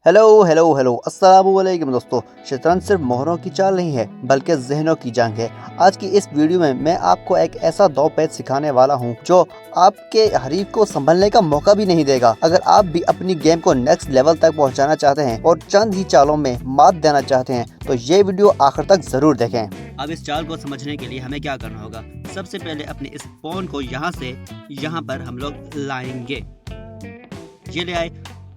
Hello hello hello अस्सलामु अलैकुम दोस्तों। शतरंज सिर्फ मोहरों की चाल नहीं है बल्कि जहनों की जंग है। आज की इस वीडियो में मैं आपको एक ऐसा दो पेच सिखाने वाला हूं जो आपके हरीफ को संभलने का मौका भी नहीं देगा। अगर आप भी अपनी गेम को नेक्स्ट लेवल तक पहुंचाना चाहते हैं और चंद ही चालों में मात देना चाहते हैं तो ये वीडियो आखिर तक जरूर देखें। अब इस चाल को समझने के लिए हमें क्या करना होगा। सबसे पहले अपने इस पॉन को यहाँ से यहाँ पर हम लोग लाएंगे। ये ले आए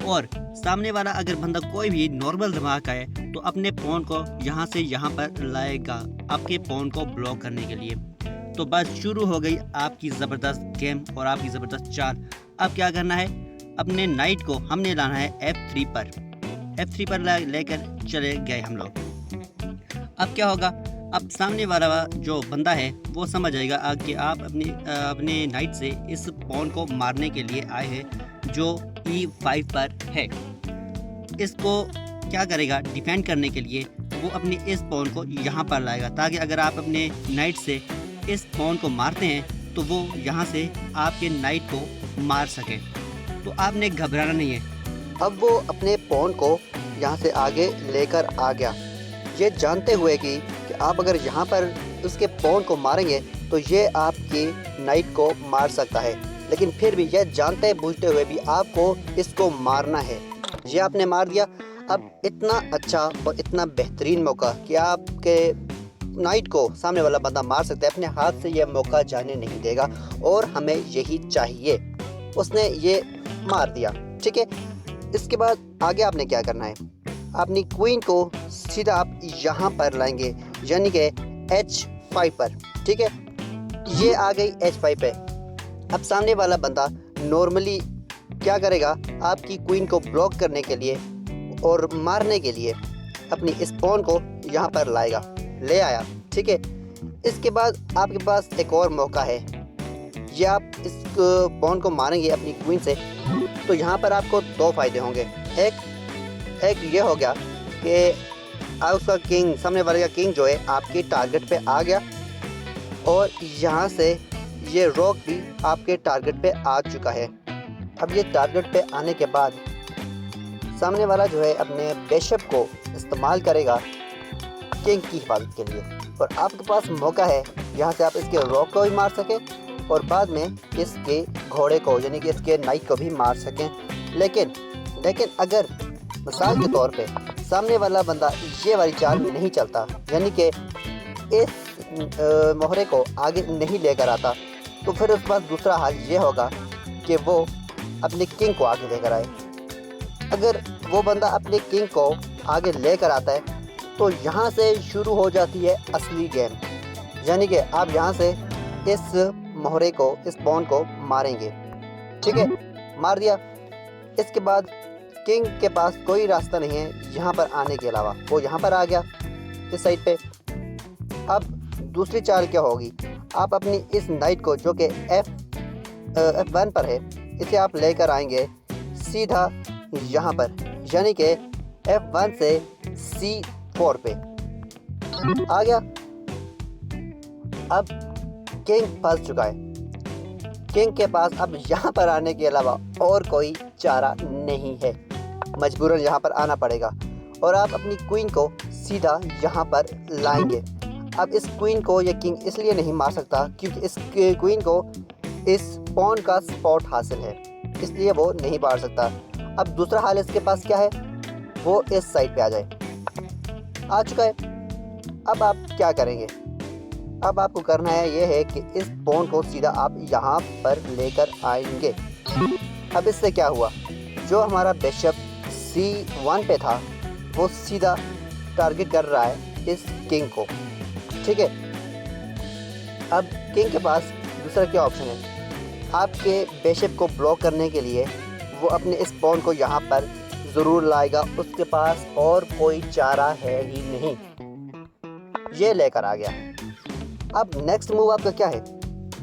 और सामने वाला अगर बंदा कोई भी नॉर्मल दिमाग का है तो अपने पॉन को यहाँ से यहाँ पर लाएगा आपके पॉन को ब्लॉक करने के लिए। तो बस शुरू हो गई आपकी ज़बरदस्त गेम और आपकी ज़बरदस्त चाल। अब क्या करना है, अपने नाइट को हमने लाना है F3 पर लेकर चले गए हम लोग। अब क्या होगा, अब सामने वाला जो बंदा है वो समझ जाएगा कि आप अपने नाइट से इस पॉन को मारने के लिए आए हैं जो E5 पर है। इसको क्या करेगा, डिफेंड करने के लिए वो अपने इस पॉन को यहाँ पर लाएगा ताकि अगर आप अपने नाइट से इस पॉन को मारते हैं तो वो यहाँ से आपके नाइट को मार सके। तो आपने घबराना नहीं है। अब वो अपने पॉन को यहाँ से आगे लेकर आ गया, ये जानते हुए कि आप अगर यहाँ पर उसके पॉन को मारेंगे तो ये आपकी नाइट को मार सकता है, लेकिन फिर भी यह जानते बूझते हुए भी आपको इसको मारना है। ये आपने मार दिया। अब इतना अच्छा और इतना बेहतरीन मौका कि आपके नाइट को सामने वाला बंदा मार सकता है, अपने हाथ से यह मौका जाने नहीं देगा और हमें यही चाहिए। उसने ये मार दिया, ठीक है। इसके बाद आगे आपने क्या करना है, अपनी क्वीन को सीधा आप यहाँ पर लाएंगे यानी कि H5 पर, ठीक है। ये आ गई H5 पे। अब सामने वाला बंदा नॉर्मली क्या करेगा, आपकी क्वीन को ब्लॉक करने के लिए और मारने के लिए अपनी इस पॉन को यहाँ पर लाएगा, ले आया, ठीक है। इसके बाद आपके पास एक और मौका है, ये आप इस पॉन को मारेंगे अपनी क्वीन से तो यहाँ पर आपको दो फायदे होंगे। एक ये हो गया कि उसका किंग, सामने वाले का किंग जो है आपके टारगेट पे आ गया और यहाँ से ये रॉक भी आपके टारगेट पे आ चुका है। अब ये टारगेट पे आने के बाद सामने वाला जो है अपने बिशप को इस्तेमाल करेगा किंग की हिफाजत के लिए और आपके पास मौका है यहाँ से आप इसके रॉक को भी मार सकें और बाद में इसके घोड़े को यानी कि इसके नाइट को भी मार सकें। लेकिन अगर मिसाल के तौर पे सामने वाला बंदा ये वाली चाल में नहीं चलता यानी कि इस मोहरे को आगे नहीं लेकर आता तो फिर उसके बाद दूसरा हाल ये होगा कि वो अपने किंग को आगे लेकर आए। अगर वो बंदा अपने किंग को आगे लेकर आता है तो यहाँ से शुरू हो जाती है असली गेम, यानी कि आप यहाँ से इस मोहरे को, इस पॉन को मारेंगे, ठीक है। मार दिया। इसके बाद किंग के पास कोई रास्ता नहीं है यहाँ पर आने के अलावा, वो यहाँ पर आ गया इस साइड पे। अब दूसरी चाल क्या होगी, आप अपनी इस नाइट को जो कि F1 पर है इसे आप लेकर आएंगे सीधा यहाँ पर यानी कि F1 से C4 पे आ गया। अब किंग फंस चुका है, किंग के पास अब यहाँ पर आने के अलावा और कोई चारा नहीं है, मजबूरन यहाँ पर आना पड़ेगा और आप अपनी क्वीन को सीधा यहाँ पर लाएंगे। अब इस क्वीन को ये किंग इसलिए नहीं मार सकता क्योंकि इस क्वीन को इस पॉन का स्पॉट हासिल है, इसलिए वो नहीं मार सकता। अब दूसरा हाल इसके पास क्या है, वो इस साइड पे आ जाए, आ चुका है। अब आप क्या करेंगे, अब आपको करना है ये है कि इस पॉन को सीधा आप यहाँ पर लेकर आएंगे। अब इससे क्या हुआ, जो हमारा बिशप C1 पे था वो सीधा टारगेट कर रहा है इस किंग को, ठीक है। अब किंग के पास दूसरा क्या ऑप्शन है, आपके बिशप को ब्लॉक करने के लिए वो अपने इस पॉन को यहाँ पर ज़रूर लाएगा, उसके पास और कोई चारा है ही नहीं, ये लेकर आ गया। अब नेक्स्ट मूव आपका क्या है,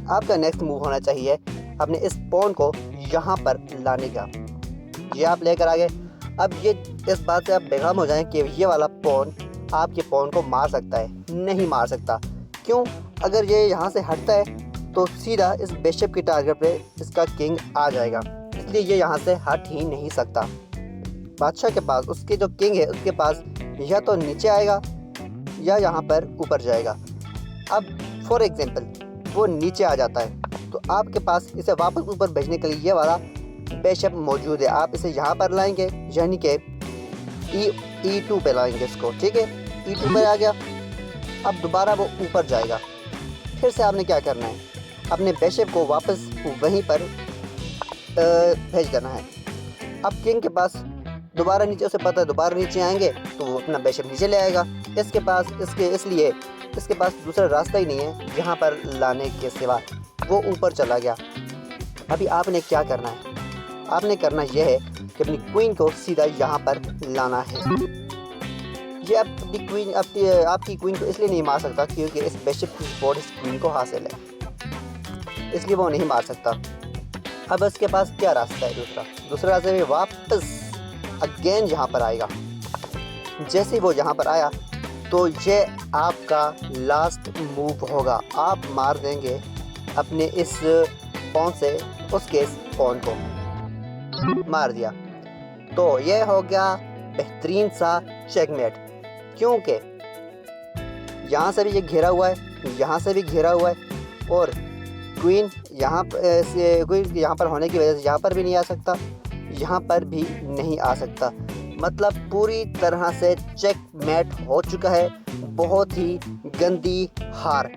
आपका नेक्स्ट मूव होना चाहिए अपने इस पॉन को यहाँ पर लाने का, ये आप लेकर आ गए। अब ये इस बात से आप बेगम हो जाएं कि ये वाला पॉन आपके पॉन को मार सकता है, नहीं मार सकता। क्यों, अगर ये यहाँ से हटता है तो सीधा इस बिशप की टारगेट पे इसका किंग आ जाएगा, इसलिए ये यहाँ से हट ही नहीं सकता। बादशाह के पास, उसके जो किंग है उसके पास या तो नीचे आएगा या यहाँ पर ऊपर जाएगा। अब फॉर एग्जांपल वो नीचे आ जाता है तो आपके पास इसे वापस ऊपर भेजने के लिए ये वाला बिशप मौजूद है। आप इसे यहाँ पर लाएंगे, यानी कि E2 पे लाएंगे इसको, ठीक है। E2 पे आ गया। अब दोबारा वो ऊपर जाएगा। फिर से आपने क्या करना है, अपने बिशप को वापस वहीं पर भेज देना है। अब किंग के पास दोबारा नीचे, उसे पता है दोबारा नीचे आएंगे तो वो अपना बिशप नीचे ले आएगा। इसके पास इसलिए इसके पास दूसरा रास्ता ही नहीं है यहाँ पर लाने के सिवा, वो ऊपर चला गया। अभी आपने क्या करना है, आपने करना यह है कि अपनी क्वीन को सीधा यहाँ पर लाना है। ये अपनी क्वीन आपकी क्वीन को इसलिए नहीं मार सकता क्योंकि इस बिशप की सपोर्ट इस क्वीन को हासिल है, इसलिए वो नहीं मार सकता। अब इसके पास क्या रास्ता है, दूसरा रास्ते में वापस अगेन यहाँ पर आएगा। जैसे ही वो यहाँ पर आया तो ये आपका लास्ट मूव होगा। आप मार देंगे अपने इस पॉन से उसके इस पॉन को, मार दिया तो ये हो गया बेहतरीन सा चेकमेट। क्योंकि यहाँ से भी ये घेरा हुआ है, यहाँ से भी घेरा हुआ है और क्वीन यहाँ पर होने की वजह से यहाँ पर भी नहीं आ सकता, यहाँ पर भी नहीं आ सकता। मतलब पूरी तरह से चेकमेट हो चुका है। बहुत ही गंदी हार,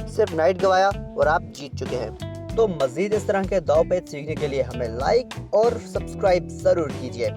सिर्फ नाइट गवाया और आप जीत चुके हैं। तो मज़ीद इस तरह के दाव पेच सीखने के लिए हमें लाइक और सब्सक्राइब ज़रूर कीजिए।